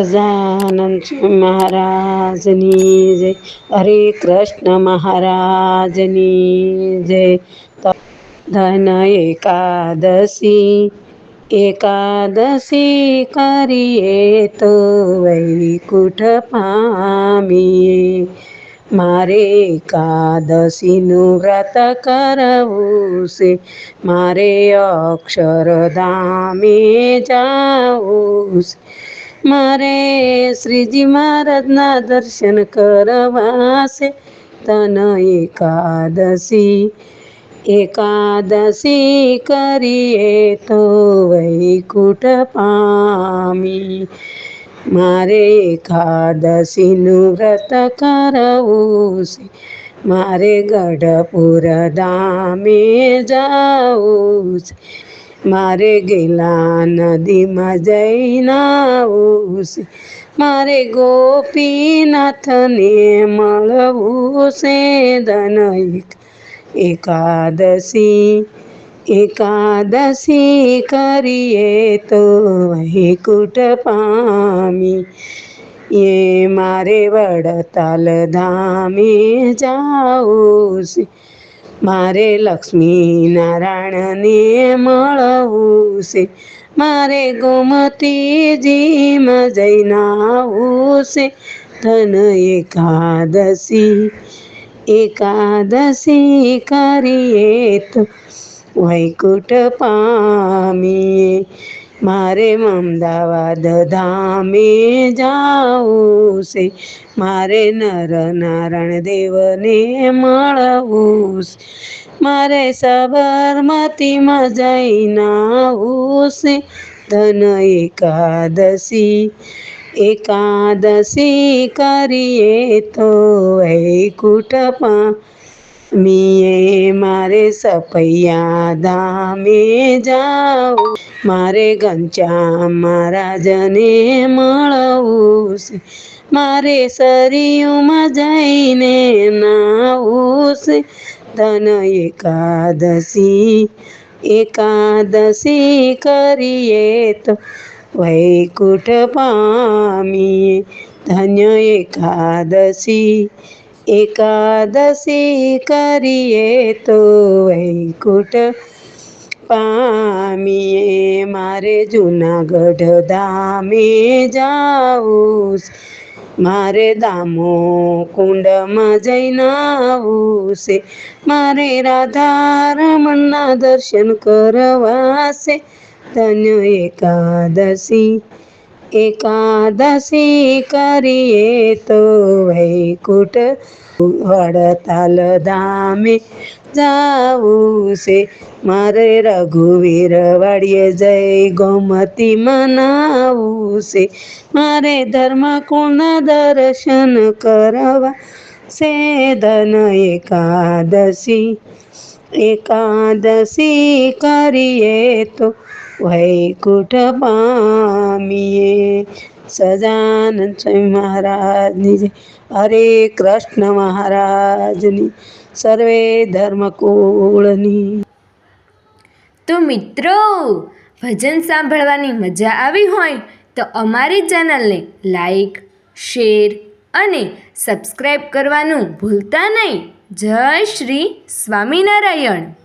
સજાનંદ સ્વામી મહારાજની જય. હરે કૃષ્ણ મહારાજની જય. ધન એકાદશી એકાદશી કરીએ તો વૈકુંઠ પામીએ. મારે એકાદશીનું વ્રત કરવું છે. મારે અક્ષરધામે જાવું છે. મારે શ્રીજી મહારાજના દર્શન કરવા છે. તન એકાદશી એકાદશી કરીએ તો વૈકુંઠ પામી. મારે એકાદશીનું વ્રત કરવું છે. મારે ગઢપુર ધામે જાવું છે. મારે ગેલા નદીમાં જઈ નાવું છે. મારે ગોપીનાથને મળવું છે. ધન એકાદશી એકાદશી કરીએ તો વૈકુંઠ પામી. એ મારે વડતાલ ધામે જાવું છે. મારે લક્ષ્મી નારાયણને મળવું છે. મારે ગોમતીજીમાં જઈ નાવું છે. ધન એકાદશી એકાદશી કરીએ તો વૈકુંઠ પામીએ. મારે અમદાવાદ ધામે જાવું છે. મારે નર નારાયણ દેવને મળવું છે. મારે સાબરમતીમાં જઈ નાવું છે. ધન એકાદશી એકાદશી કરીએ તો વૈકુંઠ પામીએ. મારે સપૈયા ધામે જાવું. મારે ઘનશ્યામ મહારાજને મળવું છે. મારે સરયુમાં જઈને નાવું છે. ધન એકાદશી એકાદશી કરીએ તો વૈકુંઠ પામીએ. ધન્ય એકાદશી એકાદશી કરીએ તો વૈકુંઠ પામીએ. મારે જુનાગઢ ધામે જાવું છે. મારે દામો કુંડમાં જઈ નાવું છે. મારે રાધારમણના દર્શન કરવા છે. ધન્ય એકાદશી એકાદશી કરીએ તો વૈકુંઠ વડતાલ ધામે જાવું છે. મારે રઘુવીર વાડીએ જઈ ગોમતીમાં નાવું છે. મારે ધર્મકુળના દર્શન કરવા છે. ધન એકાદશી એકાદશી કરીએ તો વૈકુંઠ પામીએ. સજાનંદ સ્વામી મહારાજની જય. હરે કૃષ્ણ મહારાજની સર્વે ધર્મકુળની. તો મિત્રો, ભજન સાંભળવાની મજા આવી હોય તો અમારી ચેનલને લાઈક, શેર અને સબસ્ક્રાઈબ કરવાનું ભૂલતા નહીં. જય શ્રી સ્વામિનારાયણ.